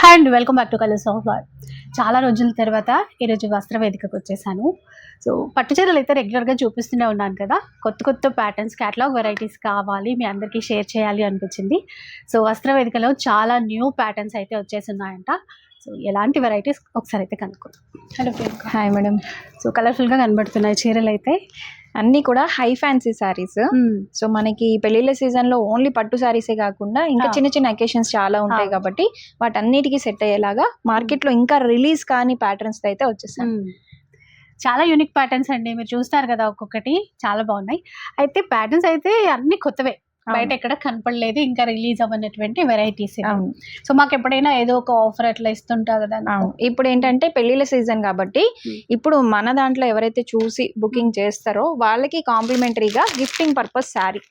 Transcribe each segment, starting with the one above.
Hi అండి, welcome back to colours of art. చాలా రోజుల తర్వాత ఈరోజు వస్త్ర వేదికకు వచ్చేసాను. సో పట్టు చీరలు అయితే రెగ్యులర్గా చూపిస్తూనే ఉన్నాను కదా. కొత్త కొత్త ప్యాటర్న్స్, క్యాటలాగ్ వెరైటీస్ కావాలి, మీ అందరికీ షేర్ చేయాలి అనిపించింది. సో వస్త్ర వేదికలో చాలా న్యూ ప్యాటర్న్స్ అయితే వచ్చేసి ఉన్నాయంట. సో ఎలాంటి వెరైటీస్ ఒకసారి అయితే కనుక్కుందాం. Hello Priyanka. Hi madam. So కలర్ఫుల్గా కనబడుతున్నాయి చీరలు అయితే. అన్నీ కూడా హై ఫ్యాన్సీ శారీస్. సో మనకి పెళ్లిళ్ళ సీజన్ లో ఓన్లీ పట్టు శారీసే కాకుండా ఇంకా చిన్న చిన్న అకేషన్స్ చాలా ఉంటాయి కాబట్టి వాటన్నిటికీ సెట్ అయ్యేలాగా మార్కెట్ లో ఇంకా రిలీజ్ కాని ప్యాటర్న్స్ అయితే వచ్చేసాయి. చాలా యూనిక్ ప్యాటర్న్స్ అండి, మీరు చూస్తారు కదా, ఒక్కొక్కటి చాలా బాగున్నాయి. అయితే ప్యాటర్న్స్ అయితే అన్ని కొత్తవే, బయట ఎక్కడ కనపడలేదు, ఇంకా రిలీజ్ అవ్వనటువంటి వెరైటీస్. సో మాకు ఎప్పుడైనా ఏదో ఒక ఆఫర్ అట్లా ఇస్తుంటా కదా. ఇప్పుడు ఏంటంటే పెళ్లిళ్ళ సీజన్ కాబట్టి ఇప్పుడు మన దాంట్లో ఎవరైతే చూసి బుకింగ్ చేస్తారో వాళ్ళకి కాంప్లిమెంటరీగా గిఫ్టింగ్ పర్పస్ శారీ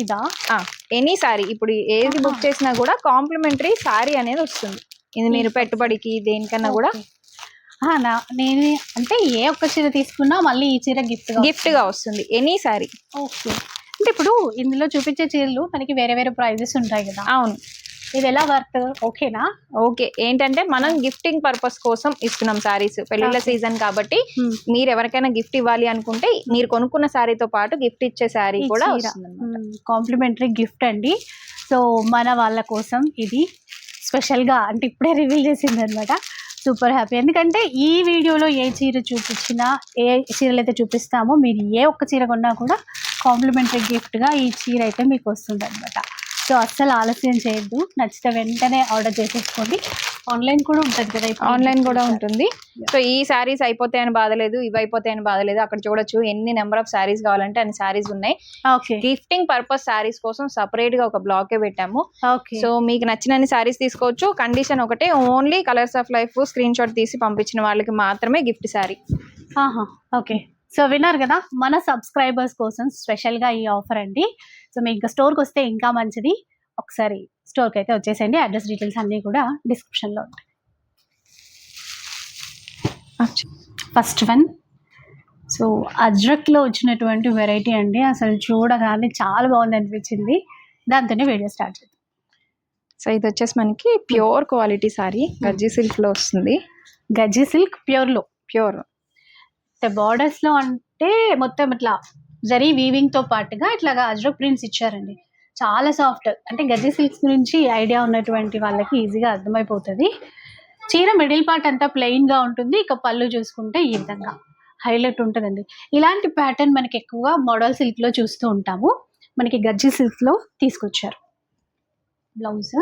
ఇదా, ఎనీ శారీ ఇప్పుడు ఏది బుక్ చేసినా కూడా కాంప్లిమెంటరీ శారీ అనేది వస్తుంది. ఇది మీరు పెట్టుబడికి దేనికన్నా కూడా నేను అంటే ఏ ఒక్క చీర తీసుకున్నా మళ్ళీ ఈ చీర గిఫ్ట్ గా వస్తుంది ఎనీ శారీ. ఓకే, అంటే ఇప్పుడు ఇందులో చూపించే చీరలు మనకి వేరే వేరే ప్రైజెస్ ఉంటాయి కదా. అవును, ఇది ఎలా వర్త్? ఓకేనా? ఓకే. ఏంటంటే మనం గిఫ్టింగ్ పర్పస్ కోసం ఇస్తున్నాం సారీస్, పెళ్లిళ్ళ సీజన్ కాబట్టి మీరు ఎవరికైనా గిఫ్ట్ ఇవ్వాలి అనుకుంటే మీరు కొనుక్కున్న శారీతో పాటు గిఫ్ట్ ఇచ్చే శారీ కూడా కాంప్లిమెంటరీ గిఫ్ట్ అండి. సో మన వాళ్ళ కోసం ఇది స్పెషల్ గా, అంటే ఇప్పుడే రివీల్ చేసింది అనమాట. సూపర్ హ్యాపీ, ఎందుకంటే ఈ వీడియోలో ఏ చీర చూపించినా, ఏ చీరలు అయితే చూపిస్తామో, మీరు ఏ ఒక్క చీర కొన్నా కూడా కాంప్లిమెంటరీ గిఫ్ట్గా ఈ చీర అయితే మీకు వస్తుంది అనమాట. సో అస్సలు ఆలస్యం చేయొద్దు, నచ్చితే వెంటనే ఆర్డర్ చేసేసుకోండి. ఆన్లైన్ కూడా ఉంటుంది కదా, ఆన్లైన్ కూడా ఉంటుంది. సో ఈ శారీస్ అయిపోతాయని బాధలేదు, ఇవి అయిపోతాయని బాధలేదు. అక్కడ చూడొచ్చు ఎన్ని నెంబర్ ఆఫ్ శారీస్ కావాలంటే అన్ని శారీస్ ఉన్నాయి. గిఫ్టింగ్ పర్పస్ శారీస్ కోసం సపరేట్ గా ఒక బ్లాకే పెట్టాము. సో మీకు నచ్చినన్ని శారీస్ తీసుకోవచ్చు. కండిషన్ ఒకటే, only colours of life screen shot తీసి పంపించిన వాళ్ళకి మాత్రమే గిఫ్ట్ శారీ. ఓకే, సో విన్నారు కదా, మన సబ్స్క్రైబర్స్ కోసం స్పెషల్గా ఈ ఆఫర్ అండి. సో మీకు ఇంకా స్టోర్కి వస్తే ఇంకా మంచిది. ఒకసారి స్టోర్కి అయితే వచ్చేసేయండి, అడ్రస్ డీటెయిల్స్ అన్నీ కూడా డిస్క్రిప్షన్లో ఉంటాయి. ఫస్ట్ వన్, సో అజ్రక్లో వచ్చినటువంటి వెరైటీ అండి. అసలు చూడగానే చాలా బాగుంది అనిపించింది, దాంతోనే వీడియో స్టార్ట్ చేద్దాం. సో ఇది వచ్చేసి మనకి ప్యూర్ క్వాలిటీ సారీ, గజ్జి సిల్క్ లో వస్తుంది. గజ్జి సిల్క్ ప్యూర్లో, ప్యూర్ బార్డర్స్ లో అంటే మొత్తం ఇట్లా జరీ వీవింగ్ తో పాటుగా ఇట్లాగా అజ్రక్ ప్రింట్స్ ఇచ్చారండి. చాలా సాఫ్ట్, అంటే గజ్జి సిల్క్స్ గురించి ఐడియా ఉన్నటువంటి వాళ్ళకి ఈజీగా అర్థమైపోతుంది. చీర మిడిల్ పార్ట్ అంతా ప్లెయిన్ గా ఉంటుంది, ఇక పళ్ళు చూసుకుంటే ఈ విధంగా హైలైట్ ఉంటుందండి. ఇలాంటి ప్యాటర్న్ మనకి ఎక్కువగా మోడల్ సిల్క్ లో చూస్తూ ఉంటాము, మనకి గజ్జి సిల్క్ లో తీసుకొచ్చారు. బ్లౌజ్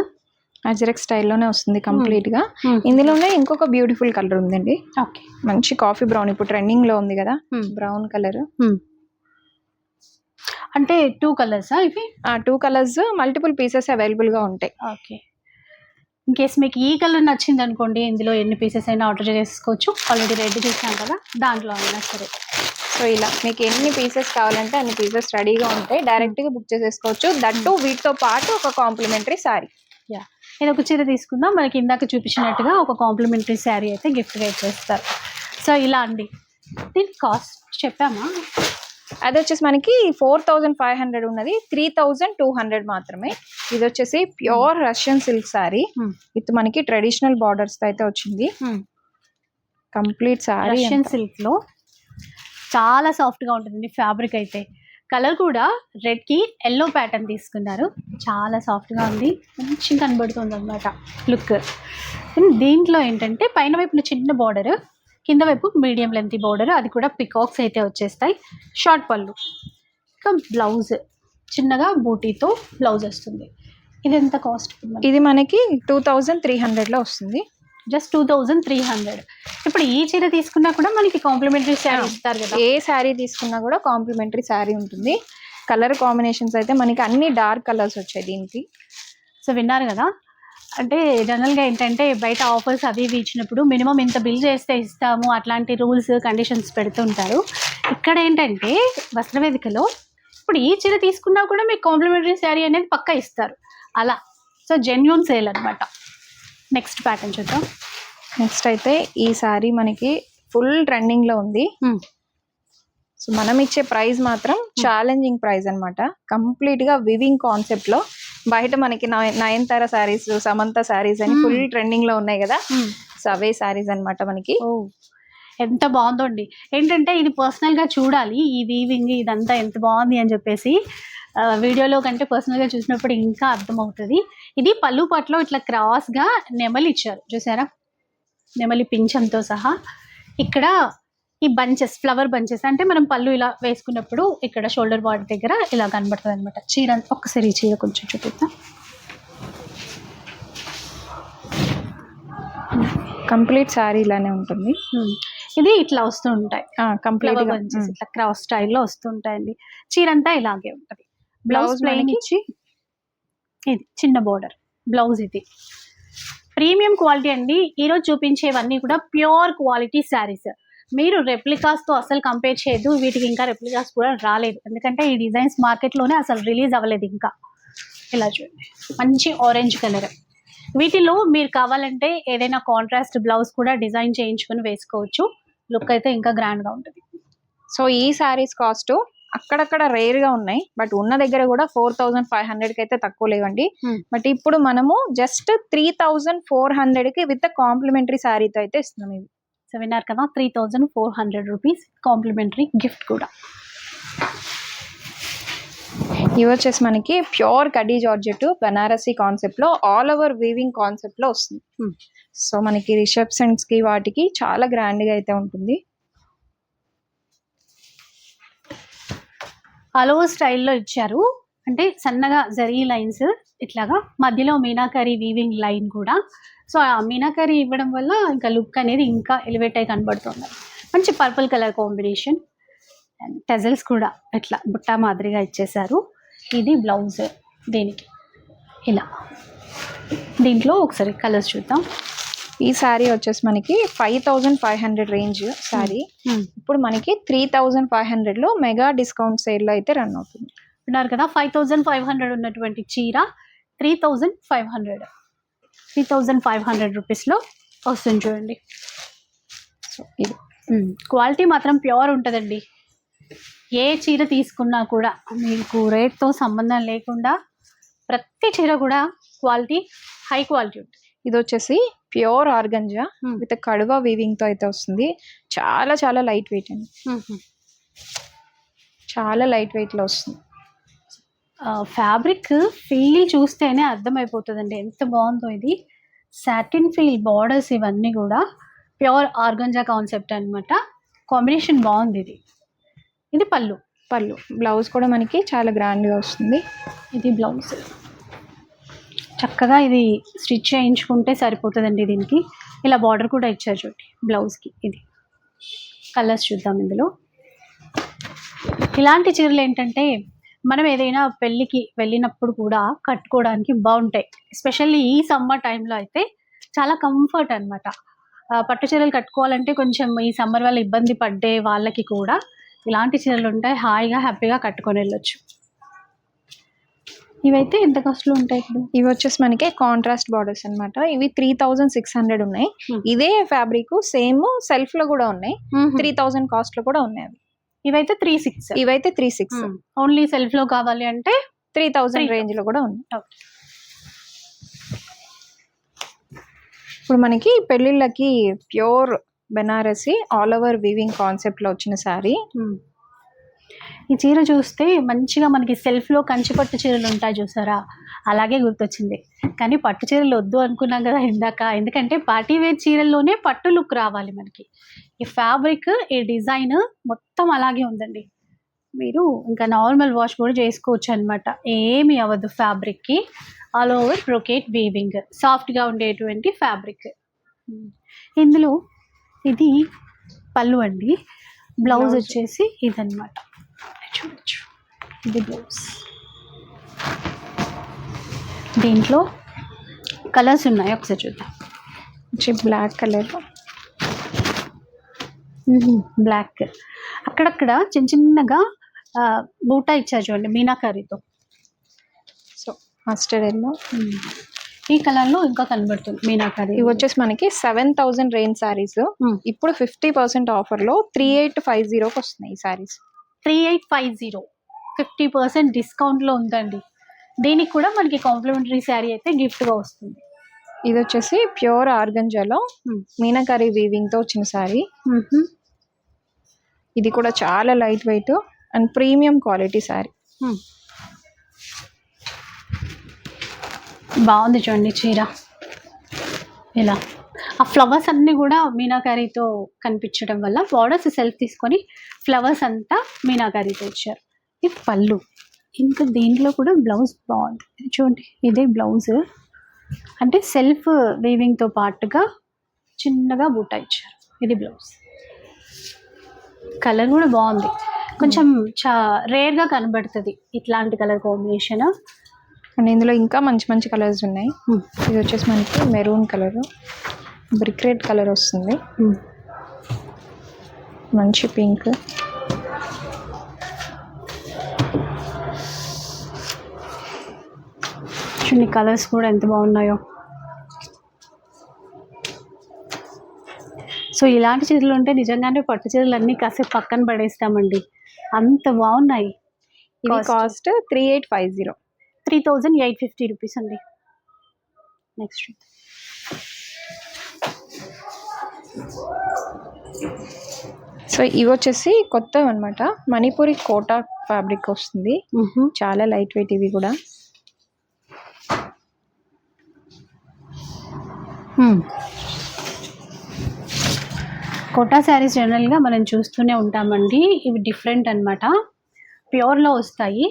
అజరక్ స్టైల్లోనే వస్తుంది కంప్లీట్ గా. ఇందులోనే ఇంకొక బ్యూటిఫుల్ కలర్ ఉందండి. ఓకే, మంచి కాఫీ బ్రౌన్, ఇప్పుడు ట్రెండింగ్ లో ఉంది కదా బ్రౌన్ కలర్. అంటే 2 కలర్స్ ఇవి? 2 కలర్స్, మల్టిపుల్ పీసెస్ అవైలబుల్ గా ఉంటాయి. ఓకే, ఇన్ కేస్ మీకు ఈ కలర్ నచ్చింది అనుకోండి, ఇందులో ఎన్ని పీసెస్ అయినా ఆర్డర్ చేసుకోవచ్చు. ఆల్రెడీ రెడీ చేసాం కదా, దాంట్లో అయినా సరే. సో ఇలా మీకు ఎన్ని పీసెస్ కావాలంటే అన్ని పీసెస్ రెడీగా ఉంటాయి, డైరెక్ట్ గా బుక్ చేసేసుకోవచ్చు. దట్టు వీటితో పాటు ఒక కాంప్లిమెంటరీ శారీ. నేను ఒక చీర తీసుకుందాం, మనకి ఇందాక చూపించినట్టుగా ఒక కాంప్లిమెంటరీ శారీ అయితే గిఫ్ట్గా ఇచ్చేస్తారు. సో ఇలా అండి. దీని కాస్ట్ చెప్పామా? అది వచ్చేసి మనకి 4500 ఉన్నది, 3200 మాత్రమే. ఇది వచ్చేసి pure Russian silk sari with మనకి ట్రెడిషనల్ బార్డర్స్ అయితే వచ్చింది. కంప్లీట్ శారీ రష్యన్ సిల్క్ లో చాలా సాఫ్ట్ గా ఉంటుంది ఫ్యాబ్రిక్ అయితే. కలర్ కూడా రెడ్ కి ఎల్లో ప్యాటర్న్ తీసుకున్నారు, చాలా సాఫ్ట్ గా ఉంది, మంచిగా కనబడుతుంది అనమాట లుక్. దీంట్లో ఏంటంటే పైన వైపున చిన్న బార్డర్, కింద వైపు మీడియం లెంత్ బార్డర్, అది కూడా పికాక్స్ అయితే వచ్చేస్తాయి. షార్ట్ పళ్ళు, ఇంకా బ్లౌజ్ చిన్నగా బూటీతో బ్లౌజ్ వస్తుంది. ఇది ఎంత కాస్ట్? ఇది మనకి 2300 లో వస్తుంది, జస్ట్ 2300. ఇప్పుడు ఈ చీర తీసుకున్నా కూడా మనకి కాంప్లిమెంటరీ శారీ ఇస్తారు కదా. ఏ శారీ తీసుకున్నా కూడా కాంప్లిమెంటరీ శారీ ఉంటుంది. కలర్ కాంబినేషన్స్ అయితే మనకి అన్ని డార్క్ కలర్స్ వచ్చాయి దీనికి. సో విన్నారు కదా, అంటే జనరల్గా ఏంటంటే బయట ఆఫర్స్ అవి ఇవి ఇచ్చినప్పుడు మినిమం ఇంత బిల్ చేస్తే ఇస్తాము, అట్లాంటి రూల్స్ కండిషన్స్ పెడుతుంటారు. ఇక్కడ ఏంటంటే వస్త్రవేదికలో ఇప్పుడు ఈ చీర తీసుకున్నా కూడా మీకు కాంప్లిమెంటరీ శారీ అనేది పక్కా ఇస్తారు అలా. సో జెన్యూన్ సేల్ అనమాట. నెక్స్ట్ ప్యాటర్న్ చూద్దాం. నెక్స్ట్ అయితే ఈ శారీ మనకి ఫుల్ ట్రెండింగ్ లో ఉంది. సో మనం ఇచ్చే ప్రైస్ మాత్రం ఛాలెంజింగ్ ప్రైస్ అనమాట. కంప్లీట్ గా వివింగ్ కాన్సెప్ట్ లో బయట మనకి నయనతార శారీస్, సమంత శారీస్ అని ఫుల్ ట్రెండింగ్ లో ఉన్నాయి కదా, సో అవే శారీస్ అన్నమాట మనకి. ఓ ఎంత బాగుందో అండి. ఏంటంటే ఇది పర్సనల్ గా చూడాలి, ఈ వీవింగ్ ఇదంతా ఎంత బాగుంది అని చెప్పేసి. వీడియోలో కంటే పర్సనల్ గా చూసినప్పుడు ఇంకా అర్థమవుతుంది. ఇది పళ్ళు పట్లో ఇట్లా క్రాస్ గా నెమలి ఇచ్చారు చూసారా, నెమలి పింఛంతో సహా. ఇక్కడ ఈ బంచెస్, ఫ్లవర్ బంచెస్ అంటే మనం పళ్ళు ఇలా వేసుకున్నప్పుడు ఇక్కడ షోల్డర్ బార్డర్ దగ్గర ఇలా కనబడుతుంది అనమాట. చీర ఒక్కసారి ఈ చీర కొంచెం చూపిద్దాం. కంప్లీట్ శారీ ఇలానే ఉంటుంది. ఇది ఇట్లా వస్తూ ఉంటాయి, కంప్లీట్ ఇట్లా క్రాస్ స్టైల్లో వస్తుంటాయండి. చీర అంతా ఇలాగే ఉంటది. బ్లౌజ్ ప్లెయిన్ ఇచ్చి ఇది చిన్న బోర్డర్ బ్లౌజ్. ఇది ప్రీమియం క్వాలిటీ అండి. ఈరోజు చూపించేవన్నీ కూడా ప్యూర్ క్వాలిటీ శారీస్. మీరు రెప్లికాస్ తో అసలు కంపేర్ చేయొద్దు, వీటికి ఇంకా రెప్లికాస్ కూడా రాలేదు, ఎందుకంటే ఈ డిజైన్స్ మార్కెట్లోనే అసలు రిలీజ్ అవ్వలేదు ఇంకా. ఇలా చూడండి, మంచి ఆరెంజ్ కలర్. వీటిలో మీరు కావాలంటే ఏదైనా కాంట్రాస్ట్ బ్లౌజ్ కూడా డిజైన్ చేయించుకొని వేసుకోవచ్చు. లుక్ అయితే ఇంకా గ్రాండ్ గా ఉంటుంది. సో ఈ శారీస్ కాస్ట్ అక్కడక్కడ రేర్ గా ఉన్నాయి, బట్ ఉన్న దగ్గర కూడా 4500 కి అయితే తక్కువ లేవండి. బట్ ఇప్పుడు మనము జస్ట్ 3400 కి విత్ కాంప్లిమెంటరీ శారీతో అయితే ఇస్తున్నాం. ఇవి విన్నారు కదా, 3400 రూపీస్ కాంప్లిమెంటరీ గిఫ్ట్ కూడా. ఇవి వచ్చేసి మనకి pure khadi georgette Banarasi concept లో ఆల్ ఓవర్ వీవింగ్ కాన్సెప్ట్ లో వస్తుంది. సో మనకి రిసెప్షన్స్ కి వాటికి చాలా గ్రాండ్ గా అయితే ఉంటుంది. ఆల్ ఓవర్ స్టైల్లో ఇచ్చారు, అంటే సన్నగా జరీ లైన్స్ ఇట్లాగా, మధ్యలో మీనాకరీ వీవింగ్ లైన్ కూడా. సో ఆ మీనాకరీ ఇవ్వడం వల్ల ఇంకా లుక్ అనేది ఇంకా ఎలివేట్ అయి కనబడుతుంది. మంచి పర్పుల్ కలర్ కాంబినేషన్, అండ్ టెజల్స్ కూడా ఇట్లా బుట్టా మాదిరిగా ఇచ్చేసారు. ఇది బ్లౌజ్ దీనికి ఇలా. దీంట్లో ఒకసారి కలర్స్ చూద్దాం. ఈ శారీ వచ్చేసి మనకి 5500 రేంజ్ శారీ ఇప్పుడు మనకి 3500 లో మెగా డిస్కౌంట్ సేల్ లో అయితే రన్ అవుతుంది. ఉన్నారు కదా, 5500 ఉన్నటువంటి చీర 3500 రూపీస్లో వస్తుంది చూడండి. సో ఇది క్వాలిటీ మాత్రం ప్యూర్ ఉంటుందండి. ఏ చీర తీసుకున్నా కూడా మీకు రేట్తో సంబంధం లేకుండా ప్రతి చీర కూడా క్వాలిటీ హై క్వాలిటీ ఉంటుంది. ఇది వచ్చేసి ప్యూర్ ఆర్గంజా విత్ కడువా వీవింగ్ తో అయితే వస్తుంది. చాలా చాలా లైట్ వెయిట్ అండి, చాలా లైట్ వెయిట్ లో వస్తుంది. ఫ్యాబ్రిక్ ఫీల్ చూస్తేనే అర్థమైపోతుందండి ఎంత బాగుందో. ఇది సాటిన్ ఫీల్ బార్డర్స్ ఇవన్నీ కూడా ప్యూర్ ఆర్గంజా కాన్సెప్ట్ అనమాట. కాంబినేషన్ బాగుంది. ఇది పళ్ళు. బ్లౌజ్ కూడా మనకి చాలా గ్రాండ్ గా వస్తుంది. ఇది బ్లౌజ్ చక్కగా ఇది స్టిచ్ చేయించుకుంటే సరిపోతుందండి. దీనికి ఇలా బార్డర్ కూడా ఇచ్చారు చూడండి బ్లౌజ్కి. ఇది కలర్స్ చూద్దాం. ఇందులో ఇలాంటి చీరలు ఏంటంటే మనం ఏదైనా పెళ్ళికి వెళ్ళినప్పుడు కూడా కట్టుకోవడానికి బాగుంటాయి. ఎస్పెషల్లీ ఈ సమ్మర్ టైంలో అయితే చాలా కంఫర్ట్ అనమాట. పట్టు చీరలు కట్టుకోవాలంటే కొంచెం ఈ సమ్మర్ వల్ల ఇబ్బంది పడ్డే వాళ్ళకి కూడా ఇలాంటి చీరలు ఉంటాయి, హాయిగా హ్యాపీగా కట్టుకొని వెళ్ళొచ్చు. ఇవైతే ఎంత కాస్ట్లో ఉంటాయి? ఇప్పుడు ఇవి వచ్చేసి మనకి కాంట్రాస్ట్ బార్డర్స్ అన్నమాట. ఇవి 3600 ఉన్నాయి. ఇదే ఫ్యాబ్రిక్ సేమ్ సెల్ఫ్ లో కూడా ఉన్నాయి, 3000 కాస్ట్ లో కూడా ఉన్నాయి. ఇవైతే 3600. ఇవైతే 3600. ఓన్లీ సెల్ఫ్ లో కావాలి అంటే 3000 రేంజ్ లో కూడా ఉంది. ఇప్పుడు మనకి పెళ్ళిళ్ళకి pure Banarasi all over weaving concept లో వచ్చిన శారీ. ఈ చీర చూస్తే మంచిగా మనకి సెల్ఫ్ లో కంచిపట్టు చీరలు ఉంటాయి చూసారా, అలాగే గుర్తొచ్చింది. కానీ పట్టు చీరలు వద్దు అనుకున్నాం కదా ఇందాక, ఎందుకంటే పార్టీ వేర్ చీరల్లోనే పట్టు లుక్ రావాలి మనకి. ఈ ఫ్యాబ్రిక్, ఈ డిజైన్ మొత్తం అలాగే ఉందండి. మీరు ఇంకా నార్మల్ వాష్ కూడా చేసుకోవచ్చు అనమాట, ఏమి అవ్వదు. ఫ్యాబ్రిక్కి ఆల్ ఓవర్ బ్రొకేట్ వీవింగ్, సాఫ్ట్గా ఉండేటువంటి ఫ్యాబ్రిక్. ఇందులో ఇది పళ్ళు అండి, బ్లౌజ్ వచ్చేసి ఇదన్నమాట. చూడొచ్చు, ఇది బ్లౌజ్. దీంట్లో కలర్స్ ఉన్నాయి, ఒకసారి చూద్దాం. బ్లాక్ కలర్, బ్లాక్, అక్కడక్కడ చిన్న చిన్నగా బూటా ఇచ్చారు చూడండి మీనాకరీతో. సో మస్టర్డ్ ఎల్లో, ఈ కలర్ లో ఇంకా కనబడుతుంది మీనాకరీ. ఇవి వచ్చేసి మనకి 7000 రేంజ్ సారీస్. ఇప్పుడు 50% ఆఫర్ లో 3850 వస్తున్నాయి ఈ సారీస్. 3850 50% డిస్కౌంట్ లో ఉందండి. దీనికి కూడా మనకి కాంప్లిమెంటరీ శారీ అయితే గిఫ్ట్గా వస్తుంది. ఇది వచ్చేసి ప్యూర్ ఆర్గంజాలో మీనాకారి వీవింగ్ తో వచ్చిన శారీ. ఇది కూడా చాలా light weight and premium quality sari. బాగుంది చూడండి చీర. ఇలా ఆ ఫ్లవర్స్ అన్నీ కూడా మీనాకారీతో కనిపించడం వల్ల బార్డర్స్ సెల్ఫ్ తీసుకొని ఫ్లవర్స్ అంతా మీనాకారీతో ఇచ్చారు. ఇది పళ్ళు. ఇంకా దీంట్లో కూడా బ్లౌజ్ బాగుంది చూడండి. ఇదే బ్లౌజ్ అంటే సెల్ఫ్ వీవింగ్తో పాటుగా చిన్నగా బూటా ఇచ్చారు. ఇది బ్లౌజ్. కలర్ కూడా బాగుంది. కొంచెం రేర్గా కనబడుతుంది ఇట్లాంటి కలర్ కాంబినేషన్. అండ్ ఇందులో ఇంకా మంచి మంచి కలర్స్ ఉన్నాయి. ఇది వచ్చేసి మనకి maroon colour, brick red colour వస్తుంది, మంచి పింక్, చూడండి కలర్స్ కూడా ఎంత బాగున్నాయో. సో ఇలాంటి చీరలు ఉంటే నిజంగానే పట్టు చీరలు అన్నీ కాసేపు పక్కన పడేస్తామండి, అంత బాగున్నాయి. ఇది కాస్ట్ 3850, 3850 రూపీస్ అండి. నెక్స్ట్ సో ఇవి వచ్చేసి కొత్త అనమాట, మణిపురి కోటా ఫ్యాబ్రిక్ వస్తుంది. చాలా లైట్ వెయిట్ ఇవి కూడా. కోటా శారీస్ జనరల్గా మనం చూస్తూనే ఉంటామండి. ఇవి డిఫరెంట్ అనమాట, ప్యూర్లో వస్తాయి.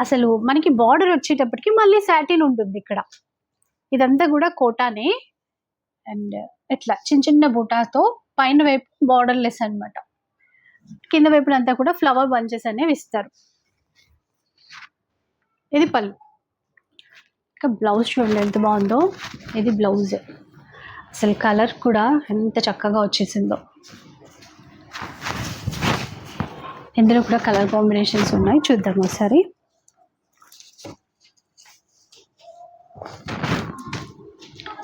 అసలు మనకి బార్డర్ వచ్చేటప్పటికి మళ్ళీ సాటిన్ ఉంటుంది ఇక్కడ. ఇదంతా కూడా కోటానే. అండ్ ఇట్లా చిన్న చిన్న బూటాతో పైన వైపు బార్డర్ లెస్ అనమాట, కింద వైపునంతా కూడా ఫ్లవర్ బంచెస్ అనేవి ఇస్తారు. ఇది పళ్ళు. ఇంకా బ్లౌజ్ చూడండి ఎంత బాగుందో. ఇది బ్లౌజ్. అసలు కలర్ కూడా ఎంత చక్కగా వచ్చేసిందో. ఇందులో కూడా కలర్ కాంబినేషన్స్ ఉన్నాయి, చూద్దాం ఒకసారి.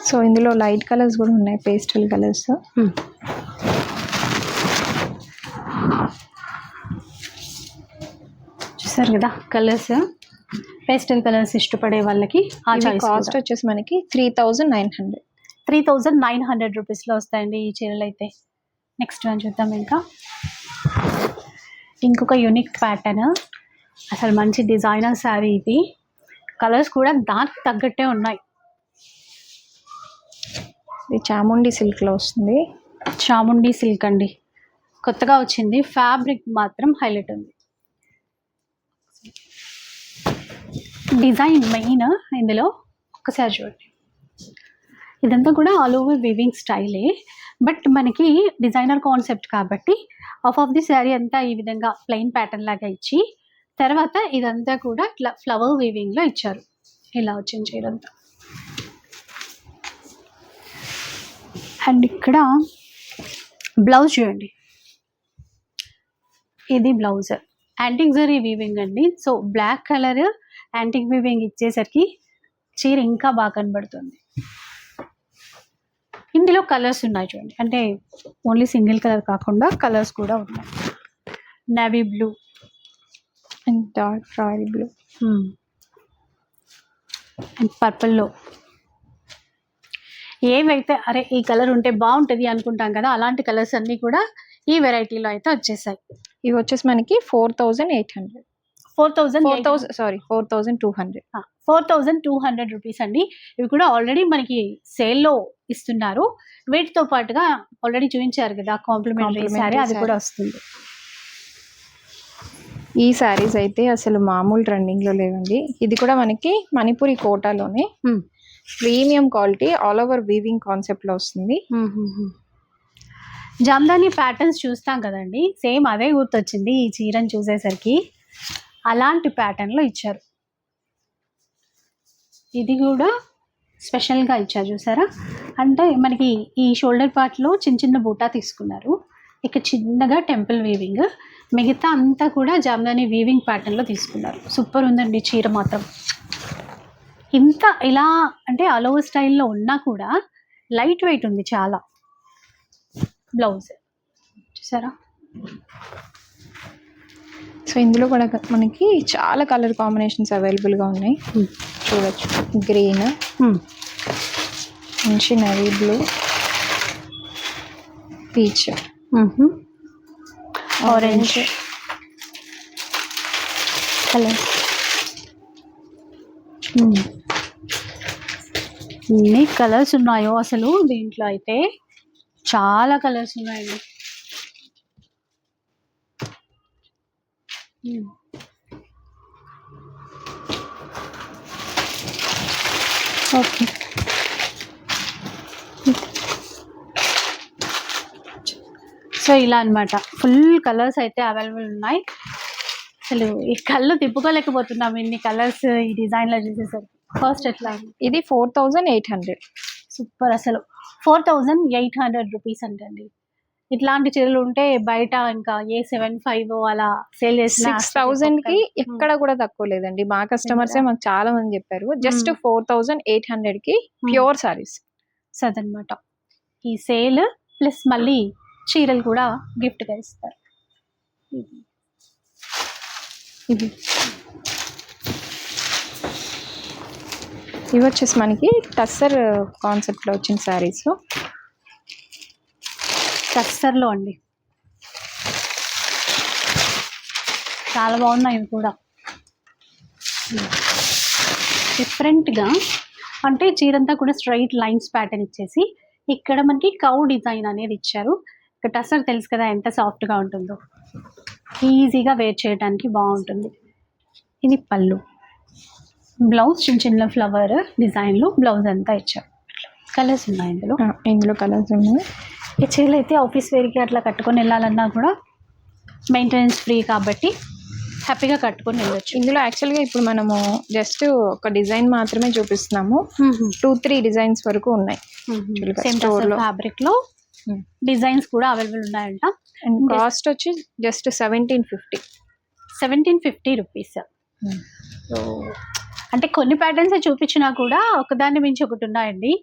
సో ఇందులో లైట్ కలర్స్ కూడా ఉన్నాయి, పేస్టల్ కలర్స్. చూసారు కదా కలర్స్, పేస్టల్ కలర్స్ ఇష్టపడే వాళ్ళకి ఆ కాస్ట్ వచ్చేసి మనకి 3900. 3900 రూపీస్లో వస్తాయండి ఈ చీరలు అయితే. నెక్స్ట్ వన్ చూద్దాం. ఇంకొక యూనిక్ ప్యాటర్న్, అసలు మంచి డిజైనర్ శారీ ఇది. కలర్స్ కూడా దానికి తగ్గట్టే ఉన్నాయి. ఇది చాముండి సిల్క్లో వస్తుంది. చాముండి సిల్క్ అండి, కొత్తగా వచ్చింది. ఫ్యాబ్రిక్ మాత్రం హైలైట్ ఉంది. డిజైన్ మెయిన్ ఇందులో ఒకసారి చూడండి. ఇదంతా కూడా ఆల్ ఓవర్ వీవింగ్ స్టైలే, బట్ మనకి డిజైనర్ కాన్సెప్ట్ కాబట్టి ఆఫ్ ది శారీ అంతా ఈ విధంగా ప్లెయిన్ ప్యాటర్న్ లాగా ఇచ్చి తర్వాత ఇదంతా కూడా ఇట్లా ఫ్లవర్ వీవింగ్లో ఇచ్చారు. ఇలా వచ్చింది చీరంతా. అండ్ ఇక్కడ బ్లౌజ్ చూడండి. ఇది బ్లౌజ్ యాంటిక్ జరీ వీవింగ్ అండి. So black colour antique weaving ఇచ్చేసరికి చీర ఇంకా బాగా కనబడుతుంది. ఇందులో కలర్స్ ఉన్నాయి చూడండి, అంటే ఓన్లీ సింగిల్ కలర్ కాకుండా కలర్స్ కూడా ఉన్నాయి. Navy blue and dark royal blue and పర్పుల్లో. ఏవైతే అరే ఈ కలర్ ఉంటే బాగుంటుంది అనుకుంటాం కదా, అలాంటి కలర్స్ అన్నీ కూడా ఈ వెరైటీలో అయితే వచ్చేసాయి. ఇవి వచ్చేసి మనకి 4800. 4200 రూపీస్ అండి. ఇవి కూడా ఆల్రెడీ మనకి సేల్లో ఇస్తున్నారు. వీటితో పాటుగా ఆల్రెడీ చూపించారు కదా కాంప్లిమెంటరీ శారీ, అది కూడా వస్తుంది. ఈ శారీస్ అయితే అసలు మామూలు ట్రెండింగ్లో లేవండి. ఇది కూడా మనకి మణిపురి కోటాలోనే premium quality all over weaving కాన్సెప్ట్లో వస్తుంది. జామ్దాని ప్యాటర్న్స్ చూస్తాం కదండి, సేమ్ అదే గుర్తొచ్చింది ఈ చీరను చూసేసరికి. అలాంటి ప్యాటర్న్లో ఇచ్చారు. ఇది కూడా స్పెషల్గా ఇచ్చారు చూసారా. అంటే మనకి ఈ షోల్డర్ పార్ట్లో చిన్న చిన్న బూటా తీసుకున్నారు, ఇక చిన్నగా టెంపుల్ వీవింగ్, మిగతా అంతా కూడా జామ్దాని వీవింగ్ ప్యాటర్న్లో తీసుకున్నారు. సూపర్ ఉందండి చీర మాత్రం. ఇంత ఇలా అంటే ఆల్ ఓవర్ స్టైల్లో ఉన్నా కూడా లైట్ వెయిట్ ఉంది చాలా. బ్లౌజ్ చూసారా. సో ఇందులో కూడా మనకి చాలా కలర్ కాంబినేషన్స్ అవైలబుల్గా ఉన్నాయి. చూడొచ్చు, గ్రీన్, మంచి navy blue, peach, orange colour. ఎన్ని కలర్స్ ఉన్నాయో అసలు దీంట్లో అయితే చాలా కలర్స్ ఉన్నాయండి. ఓకే, సో ఇలా అన్నమాట. ఫుల్ కలర్స్ అయితే అవైలబుల్ ఉన్నాయి. అసలు ఈ కళ్ళు తిప్పుకోలేకపోతున్నాం ఇన్ని కలర్స్ ఈ డిజైన్లో చూసేసరికి. ఫస్ట్ ఎట్లా ఇది 4800. సూపర్, అసలు 4800 రూపీస్ అంటండి. ఇట్లాంటి చీరలు ఉంటే బయట ఇంకా A75 అలా సేల్ చేసిన 6000 కి ఎక్కడ కూడా తక్కువ లేదండి. మా కస్టమర్సే మాకు చాలా మంది చెప్పారు. జస్ట్ 4800 కి ప్యూర్ సారీస్. సో అదనమాట ఈ సేల్, ప్లస్ మళ్ళీ చీరలు కూడా గిఫ్ట్ గా ఇస్తారు. ఇవి వచ్చేసి మనకి టస్సర్ కాన్సెప్ట్ లో వచ్చిన సారీస్. టస్సర్లో అండి, చాలా బాగున్నాయి ఇవి కూడా. డిఫరెంట్గా అంటే చీరంతా కూడా స్ట్రైట్ లైన్స్ ప్యాటర్న్ ఇచ్చేసి ఇక్కడ మనకి కౌ డిజైన్ అనేది ఇచ్చారు. ఇక్కడ టస్సర్ తెలుసు కదా ఎంత సాఫ్ట్గా ఉంటుందో, ఈజీగా వేర్ చేయడానికి బాగుంటుంది. ఇది పళ్ళు, బ్లౌజ్ చిన్న చిన్న ఫ్లవర్ డిజైన్లు, బ్లౌజ్ అంతా ఇచ్చారు. కలర్స్ ఉన్నాయి ఇందులో కలర్స్ ఉన్నాయి. ఈ చీరలు అయితే ఆఫీస్ వేర్కి అట్లా కట్టుకొని వెళ్ళాలన్నా కూడా మెయింటెనెన్స్ ఫ్రీ కాబట్టి హ్యాపీగా కట్టుకొని వెళ్ళొచ్చు. ఇందులో యాక్చువల్గా ఇప్పుడు మనము జస్ట్ ఒక డిజైన్ మాత్రమే చూపిస్తున్నాము. 2-3 డిజైన్స్ వరకు ఉన్నాయి. ఫ్యాబ్రిక్ లో డిజైన్స్ కూడా అవైలబుల్ ఉన్నాయంట. అండ్ కాస్ట్ వచ్చి జస్ట్ 1750 రూపీస్. అంటే కొన్ని ప్యాటర్న్స్ చూపించినా కూడా ఒకదాన్ని మించి ఒకటి ఉన్నాయండి.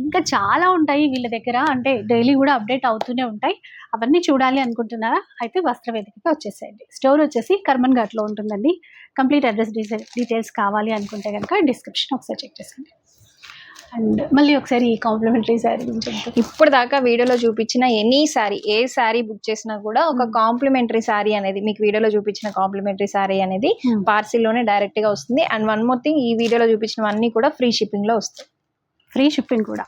ఇంకా చాలా ఉంటాయి వీళ్ళ దగ్గర, అంటే డైలీ కూడా అప్డేట్ అవుతూనే ఉంటాయి. అవన్నీ చూడాలి అనుకుంటున్నారా అయితే వస్త్రవేదికకి వచ్చేసేయండి. స్టోర్ వచ్చేసి కర్మన్ ఘాట్లో ఉంటుందండి. కంప్లీట్ అడ్రస్ డీటెయిల్స్ కావాలి అనుకుంటే కనుక డిస్క్రిప్షన్ ఒకసారి చెక్ చేయండి. అండ్ మళ్ళీ ఒకసారి ఈ కాంప్లిమెంటరీ శారీ గురించి ఇప్పుడు దాకా వీడియోలో చూపించిన ఎనీ శారీ, ఏ శారీ బుక్ చేసినా కూడా ఒక కాంప్లిమెంటరీ శారీ అనేది, మీకు వీడియోలో చూపించిన కాంప్లిమెంటరీ శారీ అనేది పార్సిల్లోనే డైరెక్ట్ గా వస్తుంది. అండ్ వన్ మోర్ థింగ్, ఈ వీడియోలో చూపించినవన్నీ కూడా ఫ్రీ షిప్పింగ్ లో వస్తాయి. ఫ్రీ షిప్పింగ్ కూడా,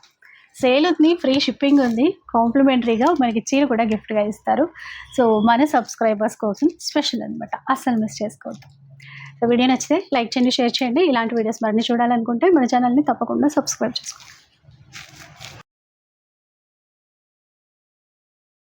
సేల్ ఉంది, ఫ్రీ షిప్పింగ్ ఉంది, కాంప్లిమెంటరీగా మనకి చీర కూడా గిఫ్ట్గా ఇస్తారు. సో మన సబ్స్క్రైబర్స్ కోసం స్పెషల్ అనమాట, అస్సలు మిస్ చేసుకోవద్దు. సో వీడియో నచ్చితే లైక్ చేయండి, షేర్ చేయండి. ఇలాంటి వీడియోస్ మరిన్ని చూడాలనుకుంటే మన ఛానల్ని తప్పకుండా సబ్స్క్రైబ్ చేసుకోండి.